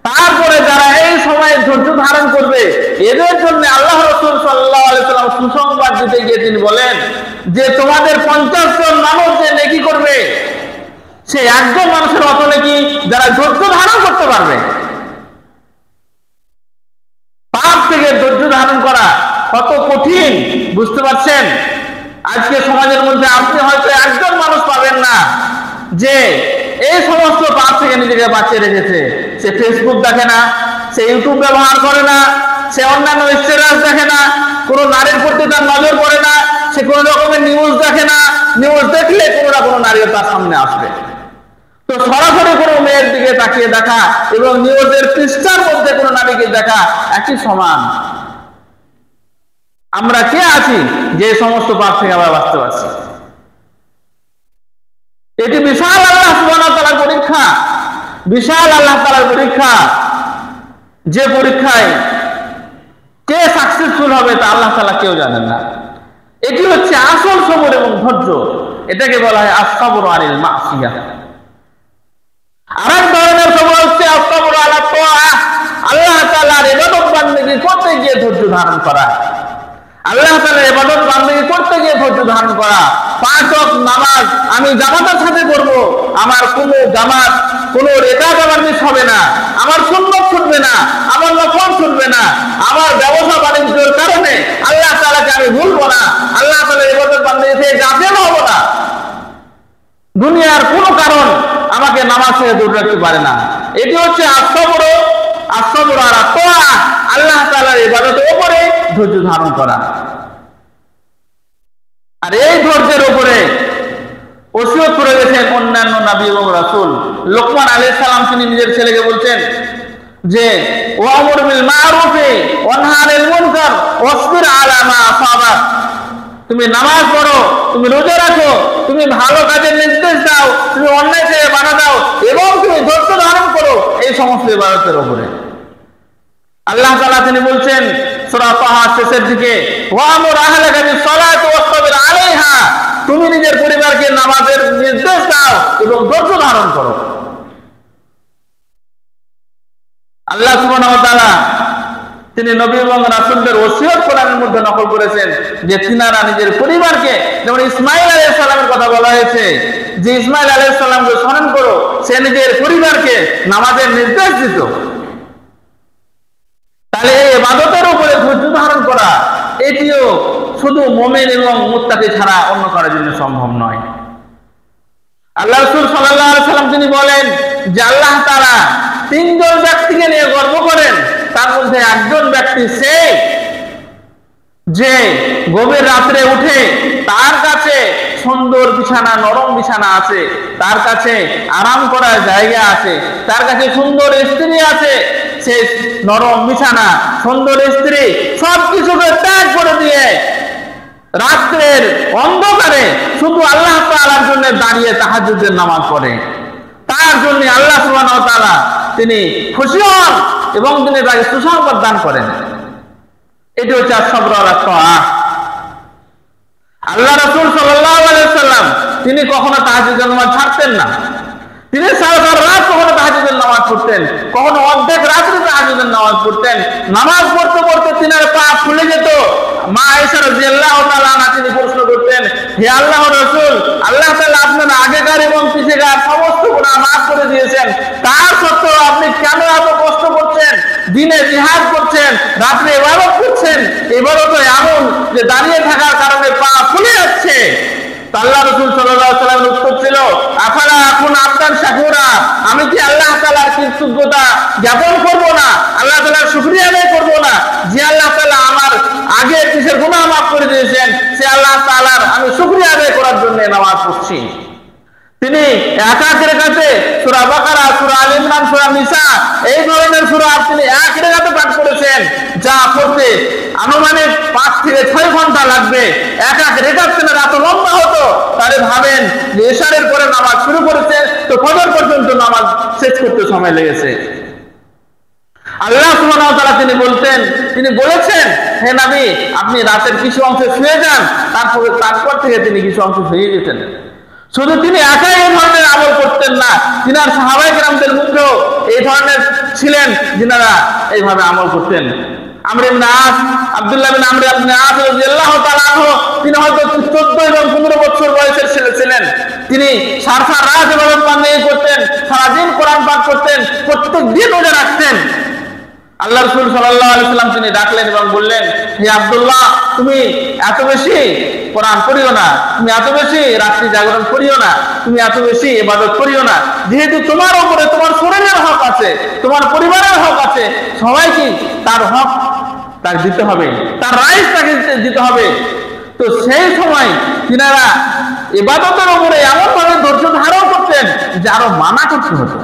তারপরে যারা এই সময়ে ধৈর্য ধারণ করবে এদের জন্য আল্লাহ রাসূল সাল্লাল্লাহু আলাইহি সাল্লাম সুসংবাদ দিতে গিয়ে তিনি বলেন যে তোমাদের 50 জন মানুষ যে নেকি করবে সে একজন মানুষের অত নেকি যারা ধৈর্য ধারণ করতে পারবে। পাপ থেকে ধৈর্য ধারণ করা কত কঠিন বুঝতে পারছেন? আজকে সমাজের মধ্যে আপনি হয়তো একজন মানুষ পাবেন না যে এই সমস্ত পাপ থেকে নিজেকে বাঁচিয়ে রেখেছে। সে ফেসবুক দেখে না, সে ইউটিউব ব্যবহার করে না, সে অন্যান্য স্ট্যাটাস দেখে না, কোনো নারীর প্রতি তার নজর পড়ে না, সে কোনো রকমের নিউজ দেখে না। নিউজ দেখলে কোনো না কোনো নারী তার সামনে আসবে। তো সরাসরি কোনো মেয়ের দিকে তাকিয়ে দেখা এবং নিউজের পৃষ্ঠার মধ্যে কোনো নারীকে দেখা একই সমান। আমরা কে আছি যে সমস্ত পাপ থেকে আমরা বাঁচতে পারছি? এটি বিশাল আল্লাহ সুবহানাহু ওয়া তাআলার পরীক্ষা, বিশাল আল্লাহ তাআলার পরীক্ষা। যে পরীক্ষায় কে সাকসেসফুল হবে তা আল্লাহ তাআলা কেউ জানেন না। এটি হচ্ছে আসল সবর এবং ধৈর্য। এটাকে বলা হয় আস-সাবরু আনিল মাসিয়াহ। আরেক ধরনের সবর হচ্ছে আস-সাবরু আলা তাআহ, আল্লাহ তাআলার ইবাদত বান্দেগি করতে গিয়ে ধৈর্য ধারণ করা। আল্লাহ তাআলার ইবাদত বান্দেগি করতে গিয়ে ধৈর্য ধারণ করা। 5 ওয়াক্ত নামাজ আমি জামাতের সাথে করব, আমার কোনো জামাত কোনো রেকাত আমার মিস হবে না, আমার সুন্নাত ছুটবে না, আমার নফল ছুটবে না, আমার ব্যবসা বাণিজ্যের কারণে আল্লাহ তাআলাকে আমি ভুলবো না, আল্লাহ তাআলার ইবাদত বান্দেগি থেকে গাফিল হব না। দুনিয়ার কোনো কারণ আমাকে নামাজ থেকে দূরে রাখতে পারে না। এটি হচ্ছে আস-সাবরু আলা তাআহ, আল্লাহ তাআলার ইবাদতের উপরে ধৈর্য ধারণ করা। আর এই ধৈর্যের উপরে ওসিয়ত করে গেছেন অন্যান্য নবী এবং রাসূল। লোকমান আলাইহিস সালাম তিনি নিজের ছেলেকে বলছেন যে ওয়ামুর বিল মারুফি ওয়ানহা আনিল মুনকার ওয়াসবির আলা মা আসাবাক, তুমি নামাজ পড়ো, তুমি রোজা রাখো, তুমি ভালো কাজের নির্দেশ দাও, তুমি অন্যায় থেকে বাধা দাও এবং তুমি ধৈর্য ধারণ করো এই সমস্ত ইবাদতের উপরে। আল্লাহ তাআলা তিনি বলছেন সূরা তাহা শেষের দিকে, ওয়ামুর আহলাকা বিস-সালাতি ওয়াসতাবির আলাইহা, তুমি নিজের পরিবারকে নামাজের নির্দেশ দাও এবং ধৈর্য ধারণ করো। আল্লাহ সুবহানাহু ওয়া তাআলা তিনি নবী এবং রাসূলদের ওসিয়ত কোরআনের মধ্যে নকল করেছেন যে তিনারা নিজের পরিবারকে, যেমন ইসমাঈল আলাইহিস সালামের কথা বলা হয়েছে যে ইসমাঈল আলাইহিস সালামকে স্মরণ করো, সে নিজের পরিবারকে নামাজের নির্দেশ দিত। তাহলে এই ইবাদতের উপরে ধৈর্য ধারণ করা এটিও শুধু মুমিন এবং মুত্তাকি ছাড়া অন্য কারোর জন্য সম্ভব নয়। আল্লাহ রাসূল সাল্লাল্লাহু আলাইহি সাল্লাম তিনি বলেন যে আল্লাহ তাআলা 3 জন ব্যক্তিকে নিয়ে গর্ব করেন, তার মধ্যে একজন ব্যক্তি সে যে গভীর রাত্রে উঠে তার কাছে সুন্দর বিছানা, নরম বিছানা আছে, তার কাছে আরাম করার জায়গা আছে, তার কাছে সুন্দর স্ত্রী আছে, সে নরম বিছানা, সুন্দর স্ত্রী সবকিছুকে ত্যাগ করে দিয়ে রাত্রের অন্ধকারে শুধু আল্লাহ তাআলার জন্য দাঁড়িয়ে তাহাজ্জুদের নামাজ পড়ে। তার জন্য আল্লাহ সুবহানাহু ওয়া তাআলা তিনি খুশি হন এবং তিনি তাকে সুসংবাদ দান করেন। এটি হচ্ছে আস-সাবরু আলা তাআহ। আল্লাহ রাসূল সাল্লাল্লাহু আলাইহি সাল্লাম তিনি কখনো তাহাজ্জুদের নামাজ ছাড়তেন না। তিনি সারা রাত কখনো তাহাজ্জুদের নামাজ পড়তেন, কখনো অর্ধেক রাত্রে তাহাজ্জুদের নামাজ পড়তেন। নামাজ পড়তে পড়তে তিনার পা ফুলে যেত। মা আয়েশা রাদিয়াল্লাহু তাআলা আনহা তিনি প্রশ্ন করতেন, হে আল্লাহর রাসূল, আল্লাহ তাআলা আপনার আগেকার এবং পিছেকার সমস্ত গুনাহ মাফ করে দিয়েছেন, তার সত্ত্বেও আপনি কেন এত কষ্ট করছেন? দিনে জিহাদ করছেন, রাত্রে ইবাদত করছেন, ইবাদতে এমন যে দাঁড়িয়ে থাকার কারণে পা ফুলে যাচ্ছে। আল্লাহ রাসূল সাল্লাল্লাহু আলাইহি ওয়াসাল্লামের উত্তর ছিল, আফালা আকুন আবদান শাকুরা, আমি কি আল্লাহ তাআলার কৃতজ্ঞতা জ্ঞাপন করব না, আল্লাহ তাআলার শুকরিয়া আদায় করব না, যে আল্লাহ তাআলা আমার আগে কিসের গুনাহ মাফ করে দিয়েছেন, সে আল্লাহ তাআলার আমি শুকরিয়া আদায় করার জন্য নামাজ পড়ছি। তিনি এক এক রেখাতে সূরা বাকারা, সূরা আলে ইমরান, সূরা নিসা এই ধরনের সূরা তিনি এক রেখাতে পাঠ করেছেন, যা পড়তে আনুমানিক 5 থেকে 6 ঘন্টা লাগবে। এক এক রেখাত তিনি এত লম্বা হতো, তাহলে ভাবেন যে ইশারের পরে নামাজ শুরু করেছে তো ফজর পর্যন্ত নামাজ শেষ করতে সময় লেগেছে। আল্লাহ সুবহানাহু ওয়া তাআলা তিনি বলেছেন, হে নবী আপনি রাতের কিছু অংশে শুয়ে যান, তারপর থেকে তিনি কিছু অংশ শুয়ে যেতেন। শুধু তিনি একাই এই ধরনের আমল করতেন না, তিনার সাহাবায়ে কেরামদের মধ্যেও এই ধরনের ছিলেন যিনারা এইভাবে আমল করতেন। আমর ইবনে আস, আব্দুল্লাহ বিন আমর ইবনে আস রাদিয়াল্লাহু তাআলা আনহু, তিনি হয়তো 14 এবং 15 বছর বয়সের ছেলে ছিলেন। তিনি সারা রাত ইবাদত বন্দেগী করতেন, সারা দিন কোরআন পাঠ করতেন, প্রত্যেক দিন রোজা রাখতেন। আল্লাহ রাসূল সাল্লাল্লাহু আলাইহি ওয়াসাল্লাম তিনি ডাকলেন এবং বললেন, হে আব্দুল্লাহ তুমি এত বেশি কোরআন পড়িও না, তুমি এত বেশি রাত্রি জাগরণ করিও না, তুমি এত বেশি ইবাদত করিও না, যেহেতু তোমার উপরে তোমার শরীরের হক আছে, তোমার পরিবারের হক আছে, সবাইকে তার হক তার দিতে হবে, তার রাইট তাকে দিতে হবে। তো সেই সময় তিনারা ইবাদতের উপরে এমন ভাবে ধৈর্য ধারণ করতেন যে আরো মানা করতে হতো।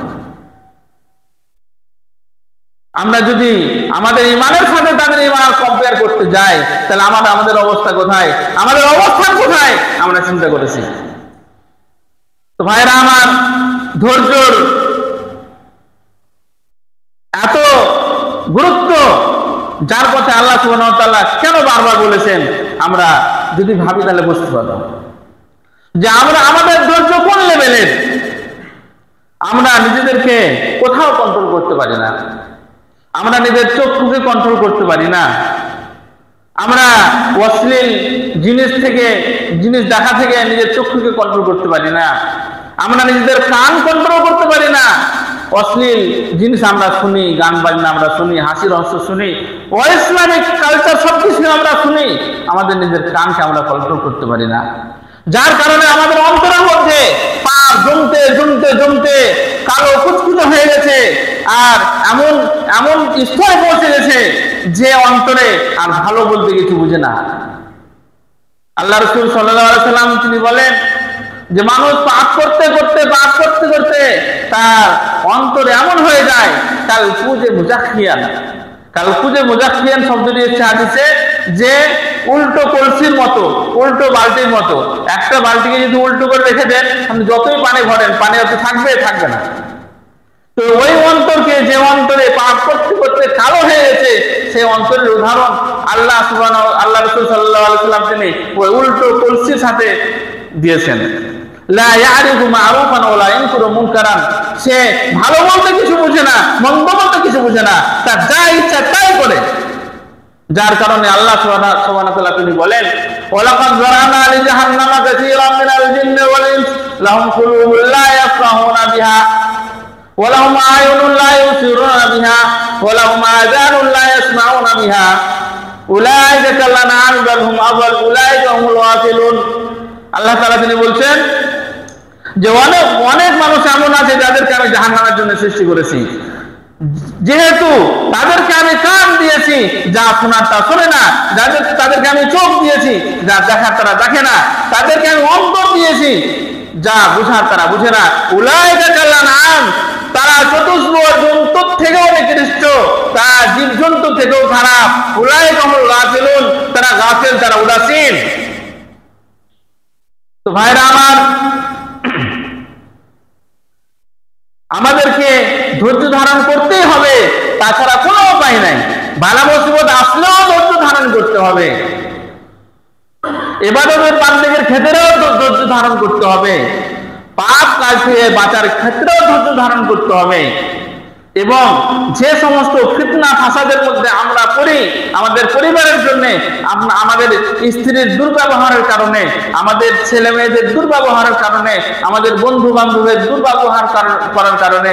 আমরা যদি আমাদের ইমানের সাথে তাদের ইমান কম্পেয়ার করতে যাই, তাহলে আমাদের অবস্থা কোথায়, আমাদের অবস্থান কোথায় আমরা চিন্তা করেছি। তো ভাইরা আমার, ধৈর্যর এত গুরুত্ব, যার পথে আল্লাহ সুবহানাহু ওয়া তাআলা কেন বারবার বলেছেন, আমরা যদি ভাবি তাহলে বুঝতে পারবো যে আমাদের ধৈর্য কোন লেভেলের। আমরা নিজেদেরকে কোথাও কন্ট্রোল করতে পারি না, আমরা নিজের চক্ষুকে কন্ট্রোল করতে পারি না, আমরা অশ্লীল জিনিস দেখা থেকে নিজের চক্ষুকে কন্ট্রোল করতে পারি না, আমরা নিজেদের কান কন্ট্রোল করতে পারি না, অশ্লীল জিনিস আমরা শুনি, গান বাজনা আমরা শুনি, হাসি রহস্য শুনি, অইসলামিক কালচার সবকিছু আমরা শুনি, আমাদের নিজের কানকে আমরা কন্ট্রোল করতে পারি না। যার কারণে আমাদের অন্তরের মধ্যে পাপ জমতে জমতে জমতে কালো কুচকুচে হয়ে গেছে, আর এমন এমন স্তরে পৌঁছে গেছে যে অন্তরে আর ভালো বলতে কিছু বুঝে না। আল্লাহ রাসূল সাল্লাল্লাহু আলাইহি ওয়াসাল্লাম তিনি বলেন যে মানুষ পাপ করতে করতে তার অন্তরে এমন হয়ে যায়, কালকুজে মুজাখিয়ান শব্দটি হচ্ছে হাদিসে যে উল্টো কলসির মতো, উল্টো বালতির মতো। একটা বালতিকে যদি উল্টো করে রেখে দেন, আপনি যতই পানি ভরেন পানি হয়তো থাকবে না। তো ওই অন্তরকে, যে অন্তরে পাপ করতে করতে কালো হয়ে গেছে, সেই অন্তরের উদাহরণ আল্লাহ রাসূল সাল্লাল্লাহু আলাইহি ওয়াসাল্লাম তিনি ওই উল্টো কলসির সাথে দিয়েছেন। লা ইয়ারিফু মারুফান ওয়া লা ইয়ানকুরু মুনকারান, সে ভালো বলতে কিছু বুঝে না, মন্দ বলতে কিছু বুঝে না, তার যা ইচ্ছা তাই করে। যার কারণে আল্লাহ সুবহানাহু ওয়া তাআলা তিনি বলেন, ওয়ালাকাদ যারানা লি জাহান্নামা কাসীরাম মিনাল জিন্নি ওয়াল ইনস লাহুম কুলুবুন লা ইয়াফকাহুনা বিহা ওয়া লাহুম আ'য়ুনুন লা ইউসিরুনা বিহা ওয়া লাহুম আযানুন লা ইয়াসমাউনা বিহা উলাইকা কাল্লানা'আমি বাল হুম আযাল উলাইকা হুমুল গাফিলুন। আল্লাহ তাআলা তিনি বলছেন যে অনেক মানুষ এমন আছে যাদেরকে আমি জাহান্নামের জন্য সৃষ্টি করেছি, যেহেতু তাদেরকে আমি কান দিয়েছি, যা শোনার তা শোনে না, তাদেরকে আমি চোখ দিয়েছি, যা দেখার তারা দেখে না, তাদেরকে আমি অন্তর দিয়েছি, যা বুঝার তারা বুঝে না। উলাইকা কাল্লানা'আম, তারা চতুষ্পদ জন্তুর থেকেও নিকৃষ্ট, তারা জীবজন্তু থেকেও খারাপ। উলাইকা হুমুল গাফিলুন, তারা গাফিল, তারা উদাসীন। তো ভাইরা আমার, আমাদেরকে ধৈর্য ধারণ করতেই হবে, তাছাড়া কোনো উপায় নাই। বালা মুসিবত আসলেও ধৈর্য ধারণ করতে হবে, ইবাদতের বান্দেগীর ক্ষেত্রেও ধৈর্য ধারণ করতে হবে, পাপ কাজ থেকে বাঁচার ক্ষেত্রেও ধৈর্য ধারণ করতে হবে। এবং যে সমস্ত ফিতনা ফাসাদের মধ্যে আমরা পড়ি, আমাদের পরিবারের জন্য, আমাদের স্ত্রীর দুর্ব্যবহারের কারণে, আমাদের ছেলে মেয়েদের দুর্ব্যবহারের কারণে, আমাদের বন্ধু বান্ধবের দুর্ব্যবহার করার কারণে,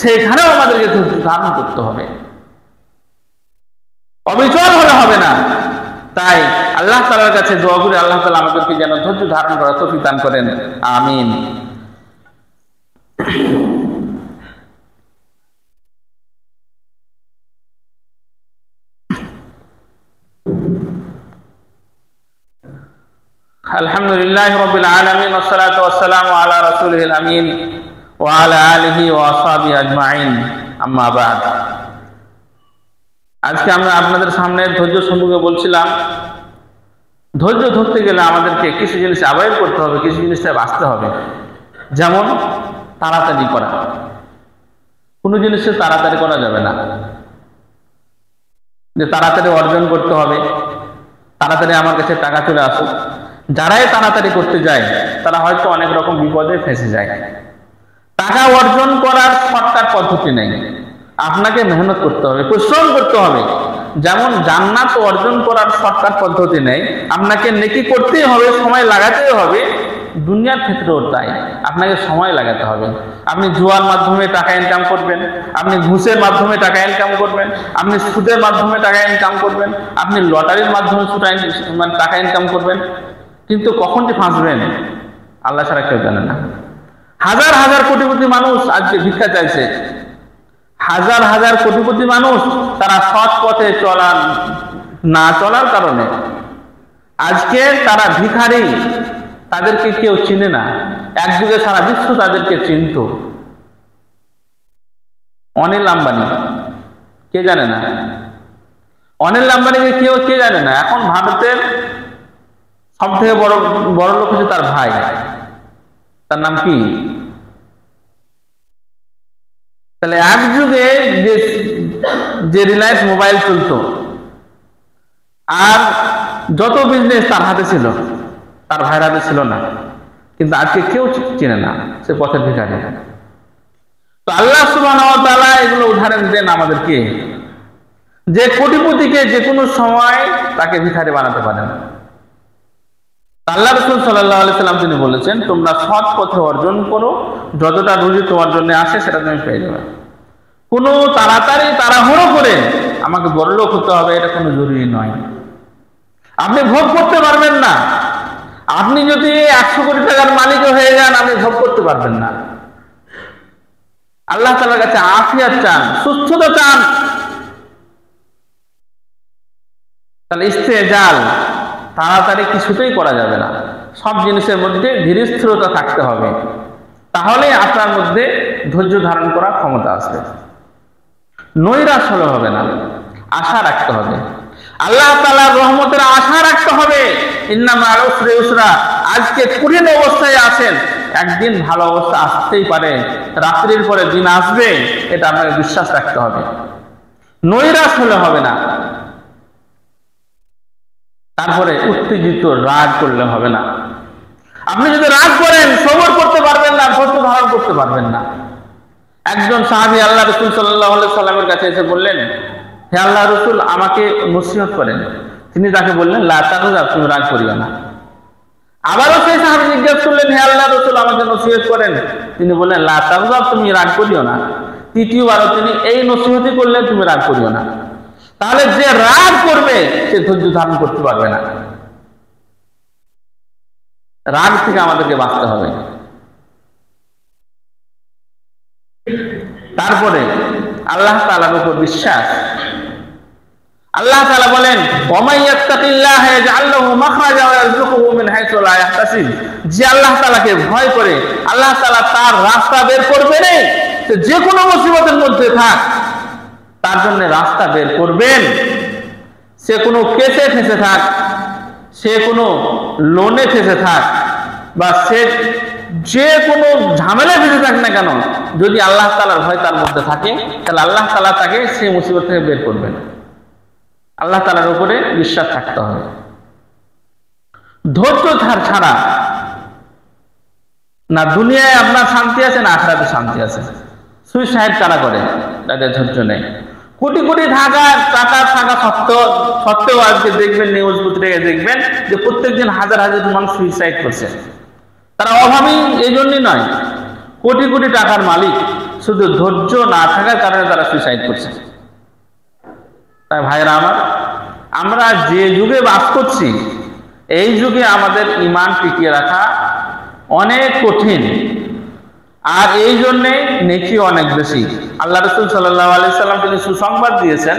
সেইখানেও আমাদেরকে ধৈর্য ধারণ করতে হবে, অবিচল হলে হবে না। তাই আল্লাহ তাআলার কাছে দোয়া করি, আল্লাহ তাআলা আমাদেরকে যেন ধৈর্য ধারণ করার তৌফিক দান করেন, আমিন। আলহামদুলিল্লাহ রাব্বিল আলামিন ওয়াসসালাতু ওয়াসসালামু আলা রাসূলিল আমিন ওয়া আলা আলিহি ওয়া আসহাবিহি আজমাইন, আম্মা বা'দ। আজকে আমরা আপনাদের সামনে ধৈর্য সম্পর্কে বলছিলাম। ধৈর্য ধরতে গেলে আমাদেরকে কিছু জিনিস অ্যাভয়েড করতে হবে, কিছু জিনিসটা বাঁচতে হবে। যেমন তাড়াতাড়ি করা, কোনো জিনিসে তাড়াতাড়ি করা যাবে না, যে তাড়াতাড়ি অর্জন করতে হবে, তাড়াতাড়ি আমার কাছে টাকা চলে আসুক। যারাই তাড়াতাড়ি করতে যায় তারা হয়তো অনেক রকম বিপদে ফেঁসে যায়। টাকা অর্জন করার শর্টকাট পদ্ধতি নেই, আপনাকে মেহনত করতে হবে, পরিশ্রম করতে হবে। যেমন জান্নাত অর্জন করার শর্টকাট পদ্ধতি নেই, আপনাকে নেকি করতেই হবে, সময় লাগাতেই হবে। দুনিয়ার ক্ষেত্রেও তাই, আপনাকে সময় লাগাতে হবে। আপনি জুয়ার মাধ্যমে টাকা ইনকাম করবেন, আপনি ঘুষের মাধ্যমে টাকা ইনকাম করবেন, আপনি সুদের মাধ্যমে টাকা ইনকাম করবেন, আপনি লটারির মাধ্যমে টাকা ইনকাম করবেন, কিন্তু কখন যে ফাঁসবেন আল্লাহ ছাড়া কেউ জানে না। হাজার হাজার কোটিপতি মানুষ আজকে ভিক্ষা চাইছে, হাজার হাজার কোটিপতি মানুষ তারা সৎ পথে না চলার কারণে আজকে তারা ভিখারি, তাদেরকে কেউ চিনে না। এক যুগে সারা বিশ্ব তাদেরকে চিনত। অনিল আম্বানি, কে জানে না? অনিল আম্বানিকে কে জানে না? এখন ভারতের সব থেকে বড় লোক হচ্ছে তার ভাই, তার নাম কি? তাহলে এক যুগে যে রিলায়েন্স মোবাইল চলতো আর যত বিজনেস তার হাতে ছিল, তার ভাইয়ের হাতে ছিল না, কিন্তু আজকে কেউ চিনে না, সে পথের ভিখারি। তো আল্লাহ সুবহানাহু ওয়া তাআলা এগুলো উদাহরণ দেন আমাদেরকে, যে কোটিপতিকে যে কোনো সময় তাকে ভিখারি বানাতে পারেন। আল্লাহ রাসূল সাল্লাল্লাহু আলাইহি সাল্লাম তিনি বলেছেন, তোমরা সৎ পথে অর্জন করো, যতটা রুজি তোমার জন্য আসে সেটা তুমি পেয়ে যাবে। কোনো তাড়াহুড়ো করে আমাকে বড়লোক হতে হবে এটা কোনো জরুরি নয়। আপনি ভোগ করতে পারবেন না। আপনি যদি 100 কোটি টাকার মালিক হয়ে যান, আপনি ভোগ করতে পারবেন না। আল্লাহ তাআলার কাছে আফিয়াত চান, সুস্থতা চান। তাহলে ইস্তেজাল, তাড়াতাড়ি কিছুতেই করা যাবে না। সব জিনিসের মধ্যে ধীরস্থিরতা থাকতে হবে, তাহলে আপনার মধ্যে ধৈর্য ধারণ করার ক্ষমতা আসবে। নৈরাশ হলে হবে না, আশা রাখতে হবে। আল্লাহ তাআলার রহমতের আশা রাখতে হবে। ইন্না মা'আল উসরি ইউসরা, আজকে কঠিন অবস্থায় আছেন, একদিন ভালো অবস্থা আসতেই পারে, রাত্রির পরে দিন আসবে, এটা আপনাকে বিশ্বাস রাখতে হবে। নৈরাশ হলে হবে না। তারপরে উত্তেজিত রাগ করলে হবে না। আপনি যদি রাগ করেন সবর করতে পারবেন না, ধৈর্য ধারণ করতে পারবেন না। একজন সাহাবী আল্লাহ রাসূল সাল্লাল্লাহু আলাইহি সাল্লামের কাছে এসে বললেন, হে আল্লাহ রাসূল, আমাকে নসিহত করেন। তিনি তাকে বললেন, লা তাগজাব, তুমি রাগ করিও না। আবারও সেই সাহাবী জিজ্ঞেস করলেন, হে আল্লাহ রাসূল, আমাকে নসিহত করেন। তিনি বললেন, লা তাগজাব, তুমি রাগ করিও না। তৃতীয়বারও তিনি এই নসিহতই করলেন, তুমি রাগ করিও না। তাহলে যে রাগ করবে সে ধৈর্য ধারণ করতে পারবে না। রাগ থেকে আমাদেরকে বাঁচতে হবে। তারপরে আল্লাহ তাআলার উপর বিশ্বাস। আল্লাহ তাআলা বলেন, ওয়া মান ইয়াত্তাকিল্লাহা ইয়াজআল লাহু মাখরাজা ওয়া ইয়ারযুকুহু মিন হাইসু লা ইয়াহতাসিব। যে আল্লাহ তাআলাকে ভয় করে, আল্লাহ তাআলা তার রাস্তা বের করবেন। যে কোনো মুসিবতের মধ্যে থাক, তার জন্য রাস্তা বের করবেন। সে কোনো কেসে ফেঁসে থাক, সে কোনো লোনে ফেঁসে থাক, বা সে যে কোনো ঝামেলায় ফেঁসে থাক না কেন, যদি আল্লাহ তাআলার ভয় তার মধ্যে থাকে, তাহলে আল্লাহ তাআলা তাকে সেই মুসিবত থেকে বের করবেন। আল্লাহ তাআলার উপরে বিশ্বাস থাকতে হবে। ধৈর্য ছাড়া না দুনিয়ায় আপনার শান্তি আছে, না আখিরাতে শান্তি আছে। সুইসাইড কারা করে? তাদের ধৈর্য নেই। কোটি কোটি টাকা থাকা সত্ত্বেও আজকে দেখবেন, নিউজ পত্রিকায় দেখবেন যে প্রত্যেকদিন হাজার হাজার মানুষ সুইসাইড করছে। তারা অভাবী এই জন্যই নয়, কোটি কোটি টাকার মালিক, শুধু ধৈর্য না থাকার কারণে তারা সুইসাইড করছে। তাই ভাইরা আমার, আমরা যে যুগে বাস করছি এই যুগে আমাদের ঈমান টিকিয়ে রাখা অনেক কঠিন, আর এই জন্যে নেকি অনেক বেশি। আল্লাহ রাসূল সাল্লাল্লাহু আলাইহি সাল্লাম তিনি সুসংবাদ দিয়েছেন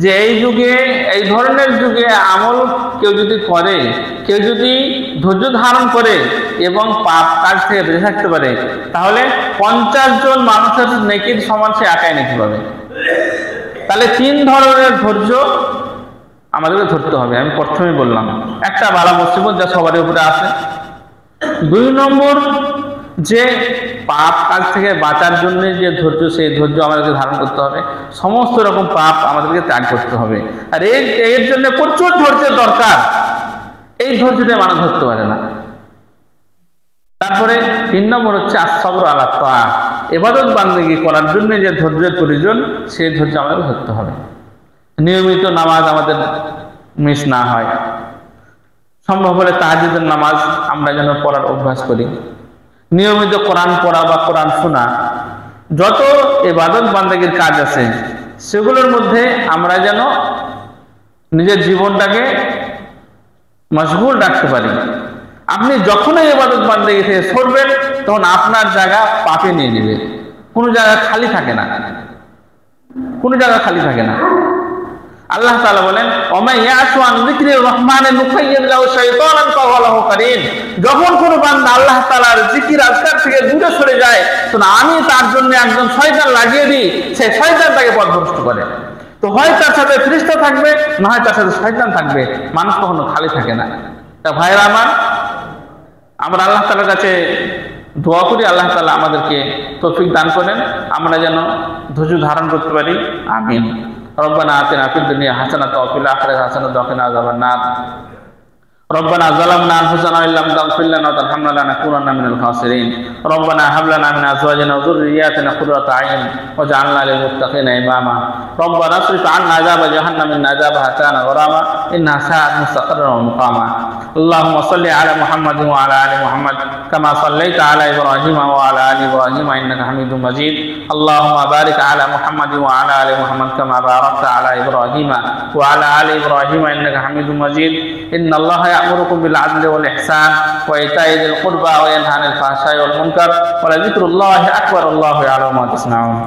যে এই যুগে, এই ধরনের যুগে আমল কেউ যদি করে, কেউ যদি ধৈর্য ধারণ করে এবং পাপ কাজ থেকে বেঁচে থাকতে পারে, তাহলে 50 জন মানুষের নেকির সমান সে একাই নেকি পাবে। তাহলে 3 ধরনের ধৈর্য আমাদেরকে ধরতে হবে। আমি প্রথমেই বললাম, একটা বালা মুসিবত যা সবার উপরে আছে। 2 নম্বর, যে পাপ কাজ থেকে বাঁচার জন্য যে ধৈর্য, সেই ধৈর্য আমাদেরকে ধারণ করতে হবে। সমস্ত রকম পাপ আমাদেরকে ত্যাগ করতে হবে, আর এর জন্য প্রচুর ধৈর্যের দরকার। এই ধৈর্যটা মানুষ ধরতে পারে না। তারপরে 3 নম্বর হচ্ছে আস-সবর আলা তাআত, ইবাদত বান্দেগী করার জন্য যে ধৈর্যের প্রয়োজন, সেই ধৈর্য আমাদের ধরতে হবে। নিয়মিত নামাজ আমাদের মিস না হয়, সম্ভব হলে তাহাজ্জুদের নামাজ আমরা যেন পড়ার অভ্যাস করি। নিয়মিত কোরআন পড়া বা কোরআন শোনা, যত ইবাদত বান্দেগীর কাজ আছে সেগুলোর মধ্যে আমরা যেন নিজের জীবনটাকে মশগুল রাখতে পারি। আপনি যখনই ইবাদত বান্দেগী থেকে সরবেন, তখন আপনার জায়গা পাপে নিয়ে নেবে। কোনো জায়গা খালি থাকে না, কোনো জায়গা খালি থাকে না। আল্লাহ তাআলা বলেন, ওয়া ইয়াশু আন যিকরির রহমানে নুকাইয়্যিদ লাহু শাইতানান ফাহুয়া লাহু কারীন। যখন কোনো বান্দা আল্লাহ তাআলার জিকির আজকার থেকে দূরে সরে যায়, তখন আমি তার জন্য একজন শয়তান লাগিয়ে দিই, সেই শয়তান তাকে পথভ্রষ্ট করে। তো হয় তার সাথে ফেরেশতা থাকবে, না হয় তার সাথে শয়তান থাকবে। মানুষ কখনো খালি থাকে না। তা ভাইরা আমার, আমরা আল্লাহ তাআলার কাছে দোয়া করি আল্লাহ তাআলা আমাদেরকে তৌফিক দান করেন, আমরা যেন ধৈর্য ধারণ করতে পারি। আমিন। রব্বানা আতিনা ফিদ দুনিয়া হাসানাতাও ওয়া ফিল আখিরাতি হাসানাতাও ওয়া কিনা আযাবান নার। রব্বানা যালামনা আনফুসানা ওয়া ইল্লাম তাগফির লানা ওয়া তারহামনা লানাকুনান্না মিনাল খাসিরিন। রব্বানা হাব লানা মিন আজওয়াজিনা ওয়া যুররিয়্যাতিনা কুররাতা আ'ইন ওয়াজ'আলনা লিল মুত্তাকিনা ইমামা। রব্বানা আসরিফ 'আন্না আযাবা জাহান্নাম ইন্না আযাবাহা কানা গরামা ইন্নাহা সাআত মুস্তাকাররান ওয়া মুকামা। اللهم صل على محمد وعلى ال محمد كما صليت على ابراهيم وعلى ال ابراهيم انك حميد مجيد. اللهم بارك على محمد وعلى ال محمد كما باركت على ابراهيم وعلى ال ابراهيم انك حميد مجيد. ان الله يأمركم بالعدل والاحسان وايتاء ذي القربى وينهى عن الفحشاء والمنكر ولذكر الله اكبر. الله يعلم ما تصنعون.